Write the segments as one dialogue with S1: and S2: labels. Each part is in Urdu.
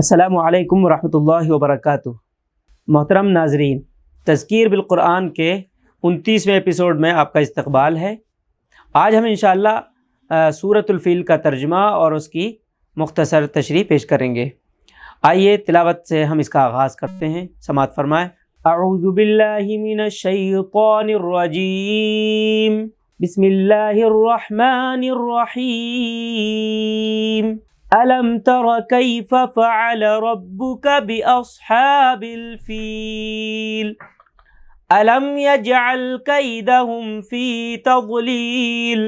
S1: السلام علیکم ورحمۃ اللہ وبرکاتہ۔ محترم ناظرین، تذکیر بالقرآن کے 29ویں ایپیسوڈ میں آپ کا استقبال ہے۔ آج ہم انشاءاللہ سورۃ الفیل کا ترجمہ اور اس کی مختصر تشریح پیش کریں گے۔ آئیے تلاوت سے ہم اس کا آغاز کرتے ہیں۔ سماعت فرمائیں۔ اعوذ باللہ من الشیطان الرجیم، بسم اللہ الرحمن الرحیم۔ أَلَمْ تَرَ كَيْفَ فَعَلَ رَبُّكَ بِأَصْحَابِ الْفِيلِ أَلَمْ يَجْعَلْ كَيْدَهُمْ فِي تَضْلِيلٍ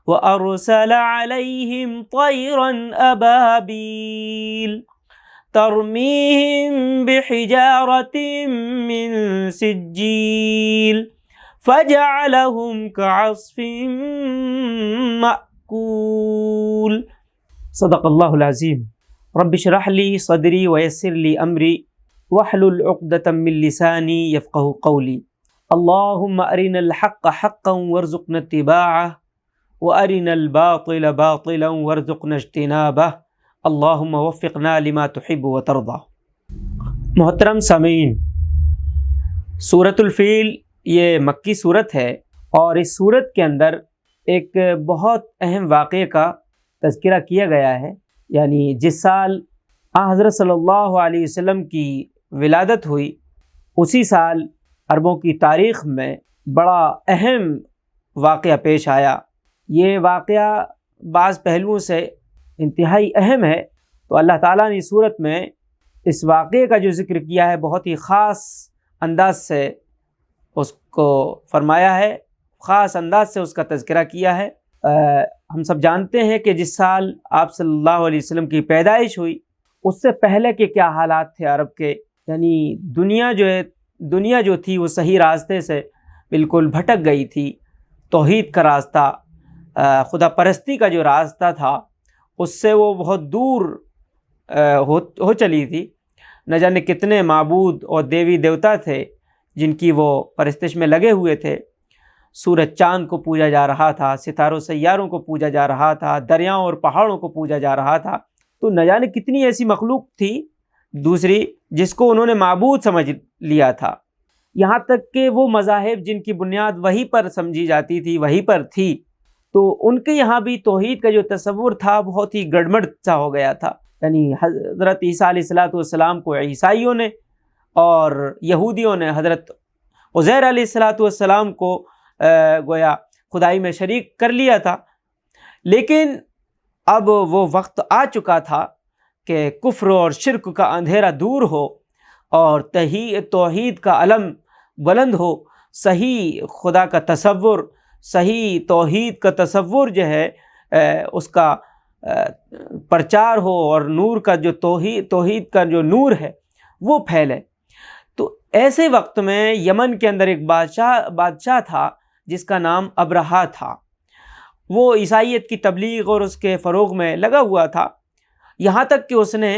S1: وَأَرْسَلَ عَلَيْهِمْ طَيْرًا أَبَابِيلَ تَرْمِيهِمْ بِحِجَارَةٍ مِّن سِجِّيلٍ فَجَعَلَهُمْ كَعَصْفٍ مَّأْكُولٍ۔ صدق اللہ العظیم۔ رب اشرح لی صدری ویسر لی امری واحلل عقدۃ من لسانی یفقہوا قولی۔ اللہم ارنا الحق حقا وارزقنا اتباعہ وارنا الباطل باطلا وارزقنا اجتنابہ، اللہم وفقنا لما تحب وترضى۔ محترم سامعین، سورۃ الفیل یہ مکی صورت ہے اور اس صورت کے اندر ایک بہت اہم واقعے کا تذکرہ کیا گیا ہے، یعنی جس سال حضرت صلی اللہ علیہ وسلم کی ولادت ہوئی اسی سال عربوں کی تاریخ میں بڑا اہم واقعہ پیش آیا۔ یہ واقعہ بعض پہلوؤں سے انتہائی اہم ہے، تو اللہ تعالیٰ نے صورت میں اس واقعے کا جو ذکر کیا ہے بہت ہی خاص انداز سے اس کو فرمایا ہے، خاص انداز سے اس کا تذکرہ کیا ہے۔ ہم سب جانتے ہیں کہ جس سال آپ صلی اللہ علیہ وسلم کی پیدائش ہوئی اس سے پہلے کے کیا حالات تھے عرب کے، یعنی دنیا جو تھی وہ صحیح راستے سے بالکل بھٹک گئی تھی۔ توحید کا راستہ، خدا پرستی کا جو راستہ تھا اس سے وہ بہت دور ہو چلی تھی۔ نہ جانے کتنے معبود اور دیوی دیوتا تھے جن کی وہ پرستش میں لگے ہوئے تھے۔ سورج چاند کو پوجا جا رہا تھا، ستاروں سیاروں کو پوجا جا رہا تھا، دریاؤں اور پہاڑوں کو پوجا جا رہا تھا۔ تو نہ جانے کتنی ایسی مخلوق تھی دوسری جس کو انہوں نے معبود سمجھ لیا تھا، یہاں تک کہ وہ مذاہب جن کی بنیاد وہی پر سمجھی جاتی تھی وہی پر تھی، تو ان کے یہاں بھی توحید کا جو تصور تھا بہت ہی گڑبڑ سا ہو گیا تھا۔ یعنی حضرت عیسیٰ علیہ السلام کو عیسائیوں نے اور یہودیوں نے حضرت عزیر علیہ السلام کو گویا خدائی میں شریک کر لیا تھا، لیکن اب وہ وقت آ چکا تھا کہ کفر اور شرک کا اندھیرا دور ہو اور توحید کا علم بلند ہو، صحیح خدا کا تصور، صحیح توحید کا تصور جو ہے اس کا پرچار ہو اور نور کا جو توحید کا جو نور ہے وہ پھیلے۔ تو ایسے وقت میں یمن کے اندر ایک بادشاہ تھا جس کا نام ابرہہ تھا۔ وہ عیسائیت کی تبلیغ اور اس کے فروغ میں لگا ہوا تھا، یہاں تک کہ اس نے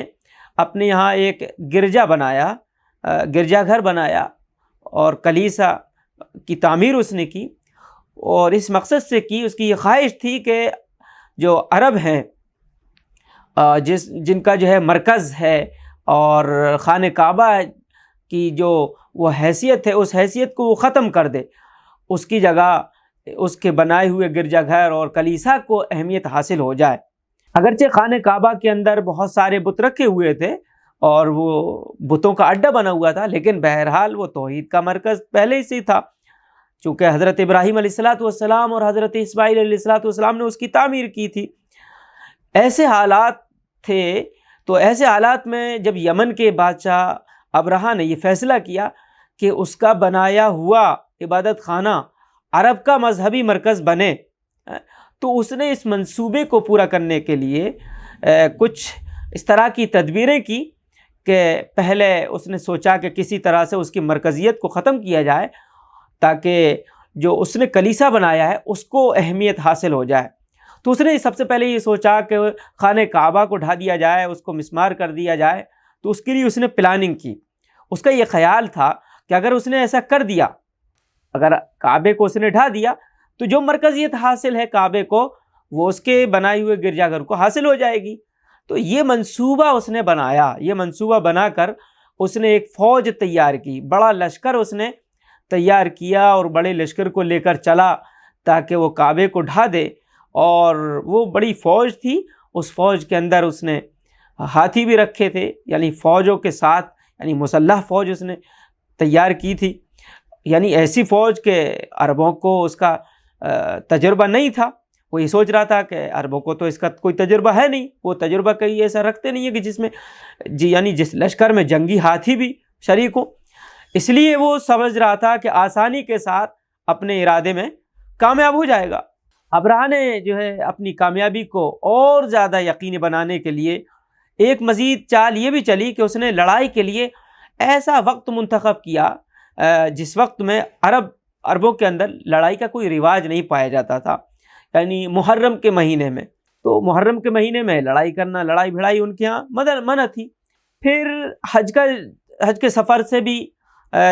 S1: اپنے یہاں ایک گرجا گھر بنایا اور کلیسا کی تعمیر اس نے کی، اور اس مقصد سے کی، اس کی یہ خواہش تھی کہ جو عرب ہیں جن کا جو ہے مرکز ہے اور خانہ کعبہ کی جو وہ حیثیت ہے اس حیثیت کو وہ ختم کر دے، اس کی جگہ اس کے بنائے ہوئے گرجا گھر اور کلیسا کو اہمیت حاصل ہو جائے۔ اگرچہ خانہ کعبہ کے اندر بہت سارے بت رکھے ہوئے تھے اور وہ بتوں کا اڈا بنا ہوا تھا، لیکن بہرحال وہ توحید کا مرکز پہلے ہی سے تھا، چونکہ حضرت ابراہیم علیہ السلام اور حضرت اسماعیل علیہ السلام نے اس کی تعمیر کی تھی۔ ایسے حالات تھے، تو ایسے حالات میں جب یمن کے بادشاہ ابرہہ نے یہ فیصلہ کیا کہ اس کا بنایا ہوا عبادت خانہ عرب کا مذہبی مرکز بنے، تو اس نے اس منصوبے کو پورا کرنے کے لیے کچھ اس طرح کی تدبیریں کی کہ پہلے اس نے سوچا کہ کسی طرح سے اس کی مرکزیت کو ختم کیا جائے تاکہ جو اس نے کلیسا بنایا ہے اس کو اہمیت حاصل ہو جائے۔ تو اس نے سب سے پہلے یہ سوچا کہ خانہ کعبہ کو ڈھا دیا جائے، اس کو مسمار کر دیا جائے، تو اس کے لیے اس نے پلاننگ کی۔ اس کا یہ خیال تھا کہ اگر اس نے ایسا کر دیا، اگر کعبے کو اس نے ڈھا دیا تو جو مرکزیت حاصل ہے کعبے کو وہ اس کے بنائے ہوئے گرجا گھر کو حاصل ہو جائے گی۔ تو یہ منصوبہ اس نے بنایا، یہ منصوبہ بنا کر اس نے ایک فوج تیار کی، بڑا لشکر اس نے تیار کیا اور بڑے لشکر کو لے کر چلا تاکہ وہ کعبے کو ڈھا دے۔ اور وہ بڑی فوج تھی، اس فوج کے اندر اس نے ہاتھی بھی رکھے تھے، یعنی فوجوں کے ساتھ، یعنی مسلح فوج اس نے تیار کی تھی، یعنی ایسی فوج کہ عربوں کو اس کا تجربہ نہیں تھا۔ وہ یہ سوچ رہا تھا کہ عربوں کو تو اس کا کوئی تجربہ ہے نہیں، وہ تجربہ کہیں ایسا رکھتے نہیں ہے کہ جس میں یعنی جس لشکر میں جنگی ہاتھی بھی شریک ہو۔ اس لیے وہ سمجھ رہا تھا کہ آسانی کے ساتھ اپنے ارادے میں کامیاب ہو جائے گا۔ ابرہہ نے جو ہے اپنی کامیابی کو اور زیادہ یقینی بنانے کے لیے ایک مزید چال یہ بھی چلی کہ اس نے لڑائی کے لیے ایسا وقت منتخب کیا جس وقت میں عربوں کے اندر لڑائی کا کوئی رواج نہیں پایا جاتا تھا، یعنی محرم کے مہینے میں۔ تو محرم کے مہینے میں لڑائی کرنا، لڑائی بھڑائی ان کے ہاں منع تھی۔ پھر حج کے سفر سے بھی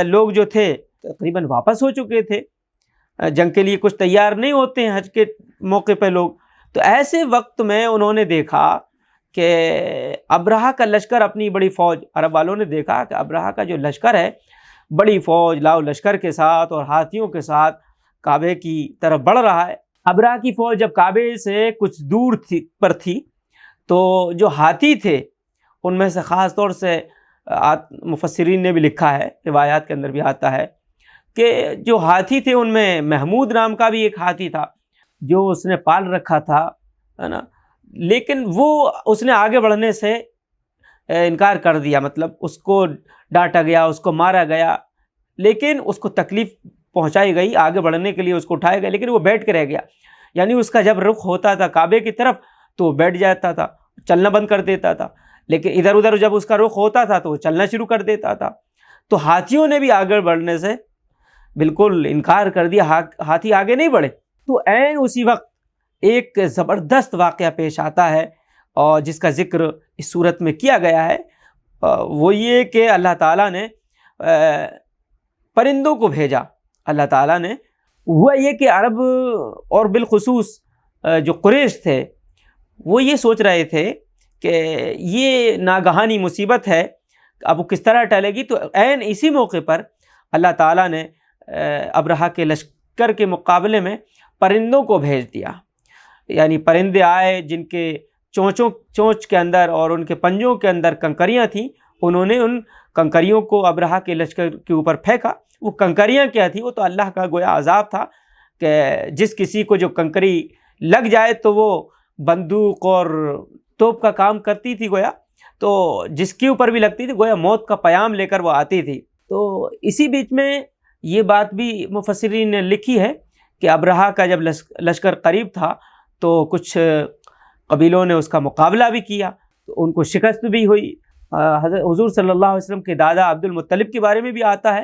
S1: لوگ جو تھے تقریباً واپس ہو چکے تھے، جنگ کے لیے کچھ تیار نہیں ہوتے ہیں حج کے موقع پہ لوگ۔ تو ایسے وقت میں انہوں نے دیکھا کہ ابرہہ کا لشکر اپنی بڑی فوج، عرب والوں نے دیکھا کہ ابرہہ کا جو لشکر ہے بڑی فوج لاؤ لشکر کے ساتھ اور ہاتھیوں کے ساتھ کعبے کی طرف بڑھ رہا ہے۔ ابرہہ کی فوج جب کعبے سے کچھ دور تھی تو جو ہاتھی تھے ان میں سے خاص طور سے مفسرین نے بھی لکھا ہے، روایات کے اندر بھی آتا ہے کہ جو ہاتھی تھے ان میں محمود نام کا بھی ایک ہاتھی تھا جو اس نے پال رکھا تھا، ہے نا، لیکن وہ اس نے آگے بڑھنے سے انکار کر دیا، مطلب اس کو ڈانٹا گیا، اس کو مارا گیا، لیکن اس کو تکلیف پہنچائی گئی، آگے بڑھنے کے لیے اس کو اٹھایا گیا، لیکن وہ بیٹھ کے رہ گیا۔ یعنی اس کا جب رخ ہوتا تھا کعبے کی طرف تو وہ بیٹھ جاتا تھا، چلنا بند کر دیتا تھا، لیکن ادھر ادھر جب اس کا رخ ہوتا تھا تو وہ چلنا شروع کر دیتا تھا۔ تو ہاتھیوں نے بھی آگے بڑھنے سے بالکل انکار کر دیا، ہاتھی آگے نہیں بڑھے۔ تو عین اسی وقت ایک زبردست واقعہ پیش آتا ہے اور جس کا ذکر اس صورت میں کیا گیا ہے، وہ یہ کہ اللہ تعالیٰ نے پرندوں کو بھیجا۔ اللہ تعالیٰ نے ہوا یہ کہ عرب اور بالخصوص جو قریش تھے وہ یہ سوچ رہے تھے کہ یہ ناگہانی مصیبت ہے، اب وہ کس طرح ٹلے گی۔ تو عین اسی موقع پر اللہ تعالیٰ نے ابرہہ کے لشکر کے مقابلے میں پرندوں کو بھیج دیا، یعنی پرندے آئے جن کے چونچ کے اندر اور ان کے پنجوں کے اندر کنکریاں تھیں، انہوں نے ان کنکریوں کو ابرہہ کے لشکر کے اوپر پھینکا۔ وہ کنکریاں کیا تھی؟ وہ تو اللہ کا گویا عذاب تھا کہ جس کسی کو جو کنکری لگ جائے تو وہ بندوق اور توپ کا کام کرتی تھی گویا، تو جس کے اوپر بھی لگتی تھی گویا موت کا پیام لے کر وہ آتی تھی۔ تو اسی بیچ میں یہ بات بھی مفسرین نے لکھی ہے کہ ابرہہ کا جب لشکر قریب تھا تو کچھ قبیلوں نے اس کا مقابلہ بھی کیا، تو ان کو شکست بھی ہوئی۔ حضور صلی اللہ علیہ وسلم کے دادا عبد المطلب کے بارے میں بھی آتا ہے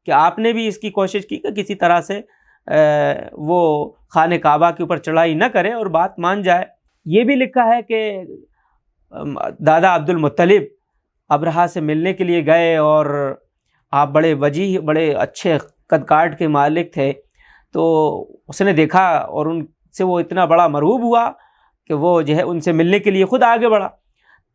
S1: کہ آپ نے بھی اس کی کوشش کی کہ کسی طرح سے وہ خانہ کعبہ کے اوپر چڑھائی نہ کرے اور بات مان جائے۔ یہ بھی لکھا ہے کہ دادا عبد المطلب ابرہہ سے ملنے کے لیے گئے اور آپ بڑے وجیح، بڑے اچھے قد کاٹ کے مالک تھے، تو اس نے دیکھا اور ان سے وہ اتنا بڑا مرعوب ہوا کہ وہ جو ہے ان سے ملنے کے لیے خود آگے بڑھا۔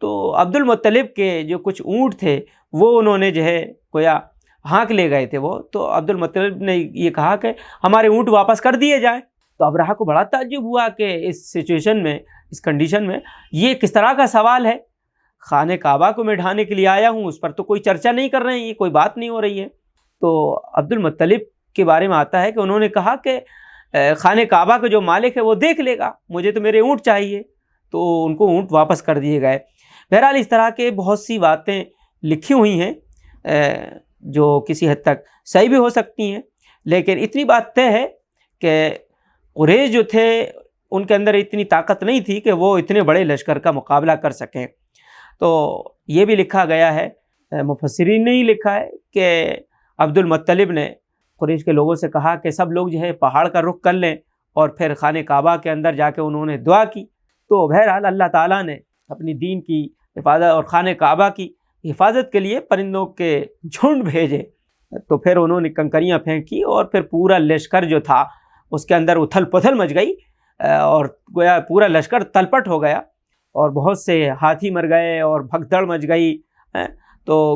S1: تو عبد المطلب کے جو کچھ اونٹ تھے وہ انہوں نے جو ہے گویا ہانک لے گئے تھے وہ، تو عبد المطلب نے یہ کہا کہ ہمارے اونٹ واپس کر دیے جائیں۔ تو ابرہہ کو بڑا تعجب ہوا کہ اس سچویشن میں، اس کنڈیشن میں یہ کس طرح کا سوال ہے، خانہ کعبہ کو میں ڈھانے کے لیے آیا ہوں، اس پر تو کوئی چرچا نہیں کر رہے ہیں، یہ کوئی بات نہیں ہو رہی ہے۔ تو عبد المطلب کے بارے میں آتا ہے کہ انہوں نے کہا کہ خانہ کعبہ کا جو مالک ہے وہ دیکھ لے گا، مجھے تو میرے اونٹ چاہیے، تو ان کو اونٹ واپس کر دیے گئے۔ بہرحال اس طرح کے بہت سی باتیں لکھی ہوئی ہیں جو کسی حد تک صحیح بھی ہو سکتی ہیں، لیکن اتنی بات طے ہے کہ قریش جو تھے ان کے اندر اتنی طاقت نہیں تھی کہ وہ اتنے بڑے لشکر کا مقابلہ کر سکیں۔ تو یہ بھی لکھا گیا ہے، مفسرین نے ہی لکھا ہے کہ عبد المطلب نے قریش کے لوگوں سے کہا کہ سب لوگ جو ہے پہاڑ کا رخ کر لیں، اور پھر خانہ کعبہ کے اندر جا کے انہوں نے دعا کی۔ تو بہرحال اللہ تعالیٰ نے اپنی دین کی حفاظت اور خانہ کعبہ کی حفاظت کے لیے پرندوں کے جھنڈ بھیجے۔ تو پھر انہوں نے کنکریاں پھینکی اور پھر پورا لشکر جو تھا اس کے اندر اتھل پتھل مچ گئی اور گویا پورا لشکر تلپٹ ہو گیا۔ اور بہت سے ہاتھی مر گئے اور بھگدڑ مچ گئی، تو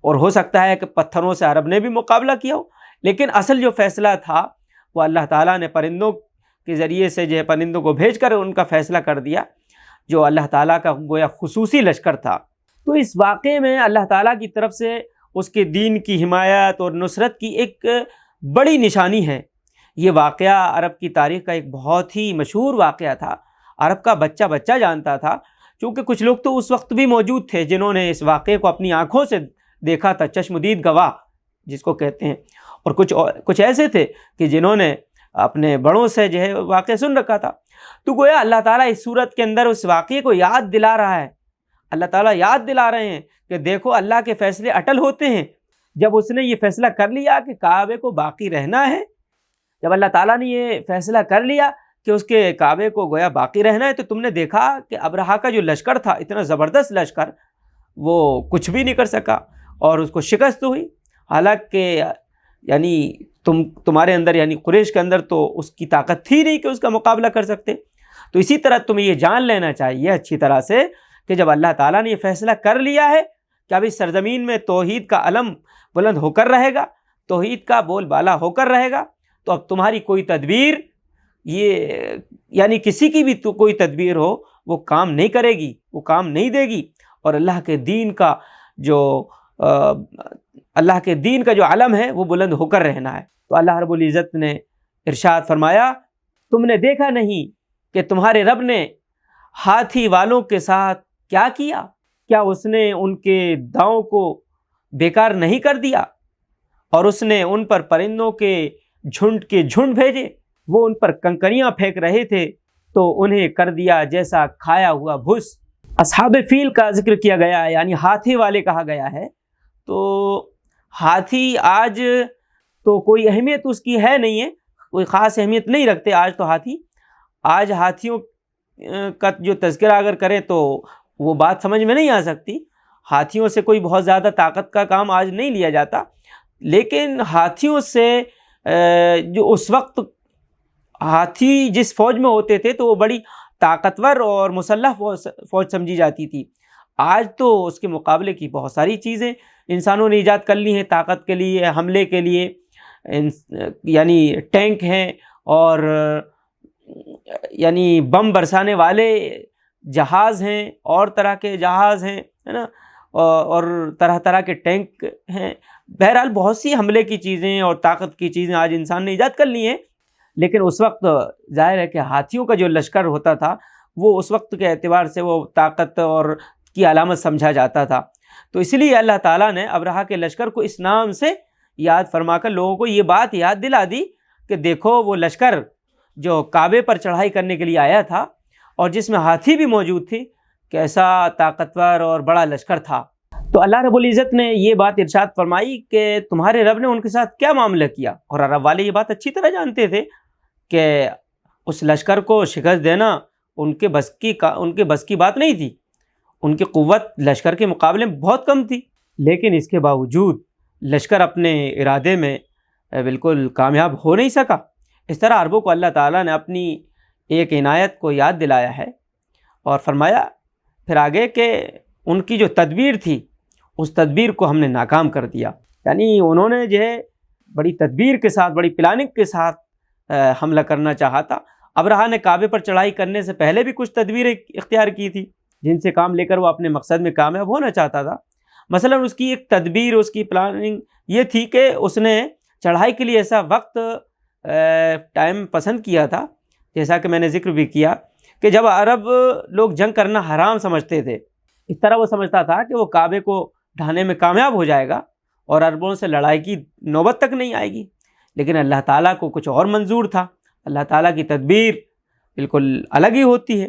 S1: اور ہو سکتا ہے کہ پتھروں سے عرب نے بھی مقابلہ کیا ہو، لیکن اصل جو فیصلہ تھا وہ اللہ تعالیٰ نے پرندوں کے ذریعے سے جو ہے پرندوں کو بھیج کر ان کا فیصلہ کر دیا، جو اللہ تعالیٰ کا گویا خصوصی لشکر تھا۔ تو اس واقعے میں اللہ تعالیٰ کی طرف سے اس کے دین کی حمایت اور نصرت کی ایک بڑی نشانی ہے۔ یہ واقعہ عرب کی تاریخ کا ایک بہت ہی مشہور واقعہ تھا، عرب کا بچہ بچہ جانتا تھا، چونکہ کچھ لوگ تو اس وقت بھی موجود تھے جنہوں نے اس واقعے کو اپنی آنکھوں سے دیکھا تھا، چشم دید گواہ جس کو کہتے ہیں، اور کچھ ایسے تھے کہ جنہوں نے اپنے بڑوں سے جو ہے واقعہ سن رکھا تھا۔ تو گویا اللہ تعالیٰ اس صورت کے اندر اس واقعے کو یاد دلا رہا ہے، اللہ تعالیٰ یاد دلا رہے ہیں کہ دیکھو اللہ کے فیصلے اٹل ہوتے ہیں۔ جب اس نے یہ فیصلہ کر لیا کہ کعبے کو باقی رہنا ہے، جب اللہ تعالیٰ نے یہ فیصلہ کر لیا کہ اس کے کعبے کو گویا باقی رہنا ہے، تو تم نے دیکھا کہ ابرہا کا جو لشکر تھا، اتنا زبردست لشکر، وہ کچھ بھی نہیں کر سکا اور اس کو شکست ہوئی۔ حالانکہ یعنی تمہارے اندر یعنی قریش کے اندر تو اس کی طاقت تھی نہیں کہ اس کا مقابلہ کر سکتے۔ تو اسی طرح تمہیں یہ جان لینا چاہیے اچھی طرح سے کہ جب اللہ تعالیٰ نے یہ فیصلہ کر لیا ہے کہ اب اس سرزمین میں توحید کا علم بلند ہو کر رہے گا، توحید کا بول بالا ہو کر رہے گا، تو اب تمہاری کوئی تدبیر، یہ یعنی کسی کی بھی تو کوئی تدبیر ہو، وہ کام نہیں کرے گی، وہ کام نہیں دے گی، اور اللہ کے دین کا جو علم ہے وہ بلند ہو کر رہنا ہے۔ تو اللہ رب العزت نے ارشاد فرمایا، تم نے دیکھا نہیں کہ تمہارے رب نے ہاتھی والوں کے ساتھ کیا کیا؟ کیا اس نے ان کے داؤں کو بیکار نہیں کر دیا؟ اور اس نے ان پر پرندوں کے جھنڈ بھیجے، وہ ان پر کنکریاں پھینک رہے تھے تو انہیں کر دیا جیسا کھایا ہوا بھس۔ اصحاب فیل کا ذکر کیا گیا ہے، یعنی ہاتھی والے کہا گیا ہے۔ تو ہاتھی آج تو کوئی اہمیت اس کی ہے نہیں ہے، کوئی خاص اہمیت نہیں رکھتے آج تو ہاتھی۔ آج ہاتھیوں کا جو تذکرہ اگر کریں تو وہ بات سمجھ میں نہیں آ سکتی، ہاتھیوں سے کوئی بہت زیادہ طاقت کا کام آج نہیں لیا جاتا، لیکن ہاتھیوں سے جو اس وقت ہاتھی جس فوج میں ہوتے تھے تو وہ بڑی طاقتور اور مسلح فوج سمجھی جاتی تھی۔ آج تو اس کے مقابلے کی بہت ساری چیزیں انسانوں نے ایجاد کر لی ہیں طاقت کے لیے، حملے کے لیے، یعنی ٹینک ہیں اور یعنی بم برسانے والے جہاز ہیں، اور طرح کے جہاز ہیں، ہے نا، اور طرح طرح کے ٹینک ہیں۔ بہرحال بہت سی حملے کی چیزیں اور طاقت کی چیزیں آج انسان نے ایجاد کر لی ہیں، لیکن اس وقت ظاہر ہے کہ ہاتھیوں کا جو لشکر ہوتا تھا وہ اس وقت کے اعتبار سے وہ طاقت اور کی علامت سمجھا جاتا تھا۔ تو اس لیے اللہ تعالیٰ نے ابرہا کے لشکر کو اس نام سے یاد فرما کر لوگوں کو یہ بات یاد دلا دی کہ دیکھو وہ لشکر جو کعبے پر چڑھائی کرنے کے لیے آیا تھا اور جس میں ہاتھی بھی موجود تھی، کیسا طاقتور اور بڑا لشکر تھا۔ تو اللہ رب العزت نے یہ بات ارشاد فرمائی کہ تمہارے رب نے ان کے ساتھ کیا معاملہ کیا، اور عرب والے یہ بات اچھی طرح جانتے تھے کہ اس لشکر کو شکست دینا ان کے بس کی بات نہیں تھی، ان کی قوت لشکر کے مقابلے میں بہت کم تھی، لیکن اس کے باوجود لشکر اپنے ارادے میں بالکل کامیاب ہو نہیں سکا۔ اس طرح عربوں کو اللہ تعالیٰ نے اپنی ایک عنایت کو یاد دلایا ہے اور فرمایا پھر آگے کہ ان کی جو تدبیر تھی اس تدبیر کو ہم نے ناکام کر دیا، یعنی انہوں نے جو ہے بڑی تدبیر کے ساتھ، بڑی پلاننگ کے ساتھ حملہ کرنا چاہا تھا۔ ابرہا نے کعبے پر چڑھائی کرنے سے پہلے بھی کچھ تدبیریں اختیار کی تھی جن سے کام لے کر وہ اپنے مقصد میں کامیاب ہونا چاہتا تھا۔ مثلا اس کی ایک تدبیر، اس کی پلاننگ یہ تھی کہ اس نے چڑھائی کے لیے ایسا وقت ٹائم پسند کیا تھا، جیسا کہ میں نے ذکر بھی کیا کہ جب عرب لوگ جنگ کرنا حرام سمجھتے تھے، اس طرح وہ سمجھتا تھا کہ وہ کعبے کو ڈھانے میں کامیاب ہو جائے گا اور عربوں سے لڑائی کی نوبت تک نہیں آئے گی، لیکن اللہ تعالیٰ کو کچھ اور منظور تھا۔ اللہ تعالیٰ کی تدبیر بالکل الگ ہی ہوتی ہے۔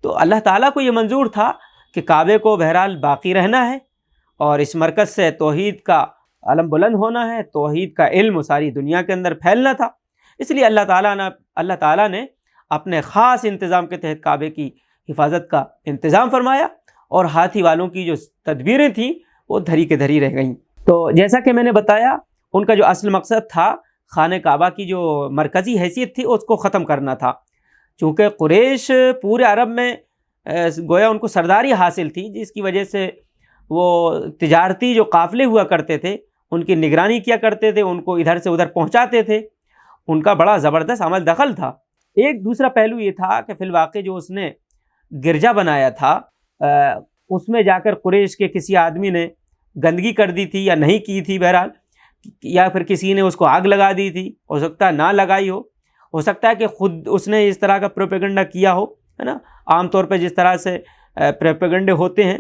S1: تو اللہ تعالیٰ کو یہ منظور تھا کہ کعبے کو بہرحال باقی رہنا ہے اور اس مرکز سے توحید کا علم بلند ہونا ہے، توحید کا علم ساری دنیا کے اندر پھیلنا تھا۔ اس لیے اللہ تعالیٰ نے اپنے خاص انتظام کے تحت کعبے کی حفاظت کا انتظام فرمایا، اور ہاتھی والوں کی جو تدبیریں تھیں وہ دھری کے دھری رہ گئیں۔ تو جیسا کہ میں نے بتایا ان کا جو اصل مقصد تھا خانہ کعبہ کی جو مرکزی حیثیت تھی اس کو ختم کرنا تھا، چونکہ قریش پورے عرب میں گویا ان کو سرداری حاصل تھی، جس کی وجہ سے وہ تجارتی جو قافلے ہوا کرتے تھے ان کی نگرانی کیا کرتے تھے، ان کو ادھر سے ادھر پہنچاتے تھے، ان کا بڑا زبردست عمل دخل تھا۔ ایک دوسرا پہلو یہ تھا کہ فی الواقع جو اس نے گرجا بنایا تھا اس میں جا کر قریش کے کسی آدمی نے گندگی کر دی تھی یا نہیں کی تھی، بہرحال، یا پھر کسی نے اس کو آگ لگا دی تھی، ہو سکتا ہے نہ لگائی ہو سکتا ہے کہ خود اس نے اس طرح کا پروپیگنڈا کیا ہو، ہے نا۔ عام طور پہ جس طرح سے پروپیگنڈے ہوتے ہیں،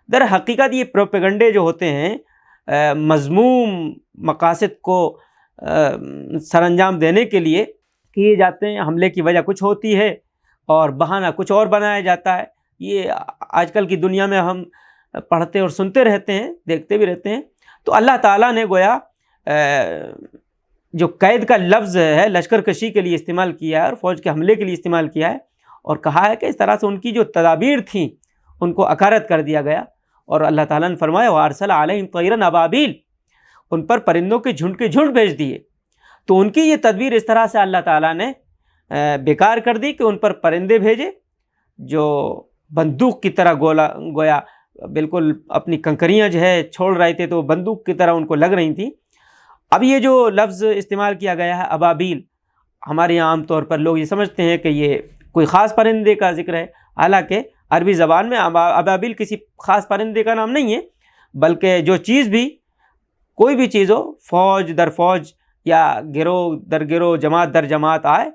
S1: در حقیقت یہ پروپیگنڈے جو ہوتے ہیں مذموم مقاصد کو سر انجام دینے کے لیے کیے جاتے ہیں۔ حملے کی وجہ کچھ ہوتی ہے اور بہانہ کچھ اور بنایا جاتا ہے۔ یہ آج کل کی دنیا میں ہم پڑھتے اور سنتے رہتے ہیں، دیکھتے بھی رہتے ہیں۔ تو اللہ تعالیٰ نے گویا جو قید کا لفظ ہے لشکر کشی کے لیے استعمال کیا ہے اور فوج کے حملے کے لیے استعمال کیا ہے، اور کہا ہے کہ اس طرح سے ان کی جو تدابیر تھیں ان کو اکارت کر دیا گیا۔ اور اللہ تعالیٰ نے فرمایا وَأَرْسَلَ عَلَيْهِمْ طَيْرًا أَبَابِيلَ، ان پر پرندوں کے جھنڈ بھیج دیے۔ تو ان کی یہ تدبیر اس طرح سے اللہ تعالیٰ نے بیکار کر دی کہ ان پر پرندے بھیجے جو بندوق کی طرح گویا بالکل اپنی کنکریاں جو ہے چھوڑ رہے تھے، تو بندوق کی طرح ان کو لگ رہی تھیں۔ اب یہ جو لفظ استعمال کیا گیا ہے ابابیل، ہمارے یہاں عام طور پر لوگ یہ سمجھتے ہیں کہ یہ کوئی خاص پرندے کا ذکر ہے، حالانکہ عربی زبان میں ابابیل کسی خاص پرندے کا نام نہیں ہے، بلکہ جو چیز بھی کوئی بھی چیز ہو، فوج در فوج یا گروہ در گروہ، جماعت در جماعت آئے،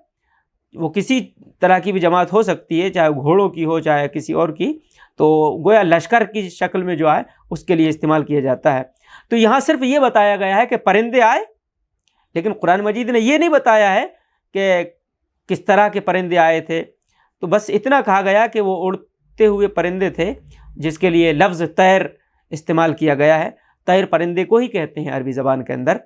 S1: وہ کسی طرح کی بھی جماعت ہو سکتی ہے، چاہے گھوڑوں کی ہو چاہے کسی اور کی، تو گویا لشکر کی شکل میں جو آئے اس کے لیے استعمال کیا جاتا ہے۔ تو یہاں صرف یہ بتایا گیا ہے کہ پرندے آئے، لیکن قرآن مجید نے یہ نہیں بتایا ہے کہ کس طرح کے پرندے آئے تھے۔ تو بس اتنا کہا گیا کہ وہ اڑتے ہوئے پرندے تھے، جس کے لیے لفظ طیر استعمال کیا گیا ہے۔ طیر پرندے کو ہی کہتے ہیں عربی زبان کے اندر۔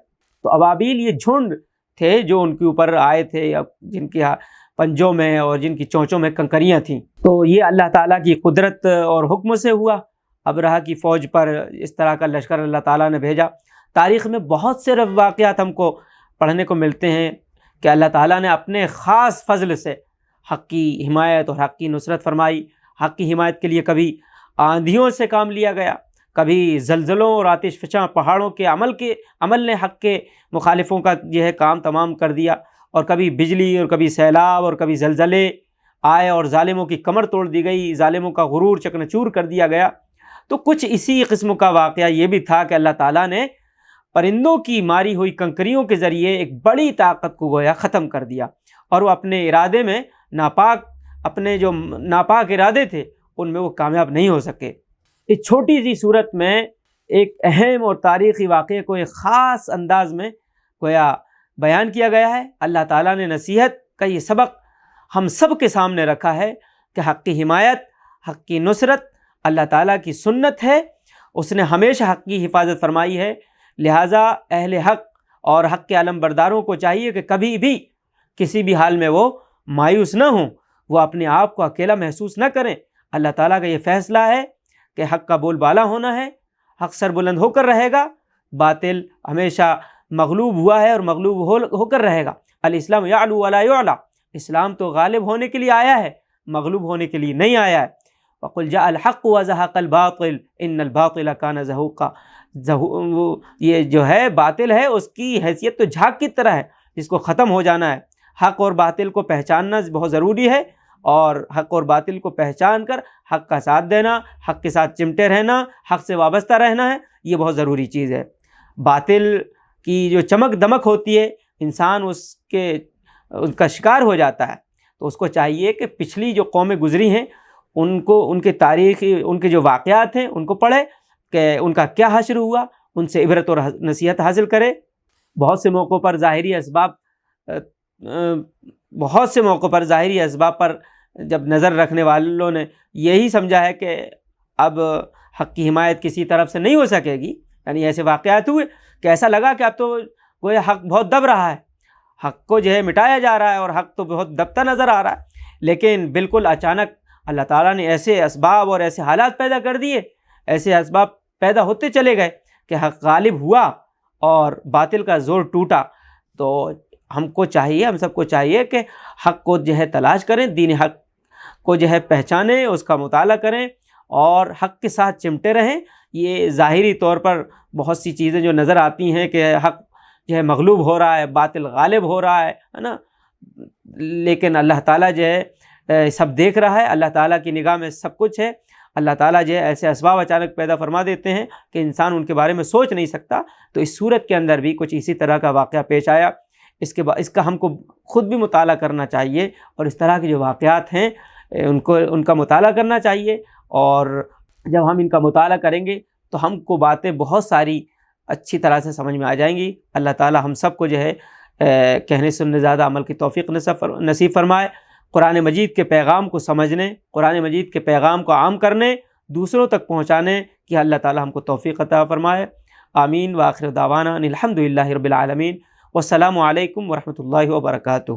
S1: تو ابابیل یہ جھنڈ تھے جو ان کے اوپر آئے تھے، یا جن کی پنجوں میں اور جن کی چونچوں میں کنکریاں تھیں۔ تو یہ اللہ تعالیٰ کی قدرت اور حکم سے ہوا۔ ابرہہ کی فوج پر اس طرح کا لشکر اللہ تعالیٰ نے بھیجا۔ تاریخ میں بہت سے واقعات ہم کو پڑھنے کو ملتے ہیں کہ اللہ تعالیٰ نے اپنے خاص فضل سے حق کی حمایت اور حق کی نصرت فرمائی۔ حق کی حمایت کے لیے کبھی آندھیوں سے کام لیا گیا، کبھی زلزلوں اور آتش فشاں پہاڑوں کے عمل نے حق کے مخالفوں کا جو ہے کام تمام کر دیا، اور کبھی بجلی اور کبھی سیلاب اور کبھی زلزلے آئے اور ظالموں کی کمر توڑ دی گئی، ظالموں کا غرور چکنا-چور کر دیا گیا۔ تو کچھ اسی قسم کا واقعہ یہ بھی تھا کہ اللہ تعالیٰ نے پرندوں کی ماری ہوئی کنکریوں کے ذریعے ایک بڑی طاقت کو گویا ختم کر دیا، اور وہ اپنے ارادے میں اپنے جو ناپاک ارادے تھے ان میں وہ کامیاب نہیں ہو سکے۔ اس چھوٹی سی صورت میں ایک اہم اور تاریخی واقعے کو ایک خاص انداز میں گویا بیان کیا گیا ہے۔ اللہ تعالیٰ نے نصیحت کا یہ سبق ہم سب کے سامنے رکھا ہے کہ حق کی حمایت، حق کی نصرت اللہ تعالیٰ کی سنت ہے، اس نے ہمیشہ حق کی حفاظت فرمائی ہے۔ لہٰذا اہل حق اور حق کے علم برداروں کو چاہیے کہ کبھی بھی کسی بھی حال میں وہ مایوس نہ ہوں، وہ اپنے آپ کو اکیلا محسوس نہ کریں۔ اللہ تعالیٰ کا یہ فیصلہ ہے کہ حق کا بول بالا ہونا ہے، حق سر بلند ہو کر رہے گا، باطل ہمیشہ مغلوب ہوا ہے اور مغلوب ہو کر رہے گا۔ الاسلام یعلو ولا یعلی، اسلام تو غالب ہونے کے لیے آیا ہے، مغلوب ہونے کے لیے نہیں آیا ہے۔ وَقُلْ جَاءَ الْحَقُّ وَزَهَقَ الْبَاطِلُ إِنَّ الْبَاطِلَ كَانَ زَهُوقًا۔ یہ جو ہے باطل ہے، اس کی حیثیت تو جھاگ کی طرح ہے جس کو ختم ہو جانا ہے۔ حق اور باطل کو پہچاننا بہت ضروری ہے، اور حق اور باطل کو پہچان کر حق کا ساتھ دینا، حق کے ساتھ چمٹے رہنا، حق سے وابستہ رہنا ہے، یہ بہت ضروری چیز ہے۔ باطل کی جو چمک دمک ہوتی ہے، انسان اس کا شکار ہو جاتا ہے۔ تو اس کو چاہیے کہ پچھلی جو قومیں گزری ہیں ان کے تاریخی ان کے جو واقعات ہیں ان کو پڑھے کہ ان کا کیا حشر ہوا، ان سے عبرت اور نصیحت حاصل کرے۔ بہت سے موقعوں پر ظاہری اسباب پر جب نظر رکھنے والوں نے یہی سمجھا ہے کہ اب حق کی حمایت کسی طرف سے نہیں ہو سکے گی، یعنی ایسے واقعات ہوئے کہ ایسا لگا کہ اب تو وہ حق بہت دب رہا ہے، حق کو جو ہے مٹایا جا رہا ہے اور حق تو بہت دبتا نظر آ رہا ہے۔ لیکن بالکل اچانک اللہ تعالیٰ نے ایسے اسباب اور ایسے حالات پیدا کر دیے، ایسے اسباب پیدا ہوتے چلے گئے کہ حق غالب ہوا اور باطل کا زور ٹوٹا۔ تو ہم سب کو چاہیے کہ حق کو جو ہے تلاش کریں، دین حق کو جو ہے پہچانیں، اس کا مطالعہ کریں اور حق کے ساتھ چمٹے رہیں۔ یہ ظاہری طور پر بہت سی چیزیں جو نظر آتی ہیں کہ حق جو ہے مغلوب ہو رہا ہے، باطل غالب ہو رہا ہے نا، لیکن اللہ تعالیٰ جو ہے سب دیکھ رہا ہے، اللہ تعالیٰ کی نگاہ میں سب کچھ ہے۔ اللہ تعالیٰ جو ہے ایسے اسباب اچانک پیدا فرما دیتے ہیں کہ انسان ان کے بارے میں سوچ نہیں سکتا۔ تو اس صورت کے اندر بھی کچھ اسی طرح کا واقعہ پیش آیا، اس کا ہم کو خود بھی مطالعہ کرنا چاہیے، اور اس طرح کے جو واقعات ہیں ان کا مطالعہ کرنا چاہیے، اور جب ہم ان کا مطالعہ کریں گے تو ہم کو باتیں بہت ساری اچھی طرح سے سمجھ میں آ جائیں گی۔ اللہ تعالیٰ ہم سب کو جو ہے کہنے سننے زیادہ عمل کی توفیق نصیب فرمائے۔ قرآن مجید کے پیغام کو سمجھنے، قرآن مجید کے پیغام کو عام کرنے، دوسروں تک پہنچانے کی اللہ تعالیٰ ہم کو توفیق عطا فرمائے۔ آمین۔ وآخر دعوانا ان الحمد للہ رب العالمین، والسلام علیکم ورحمۃ اللہ وبرکاتہ۔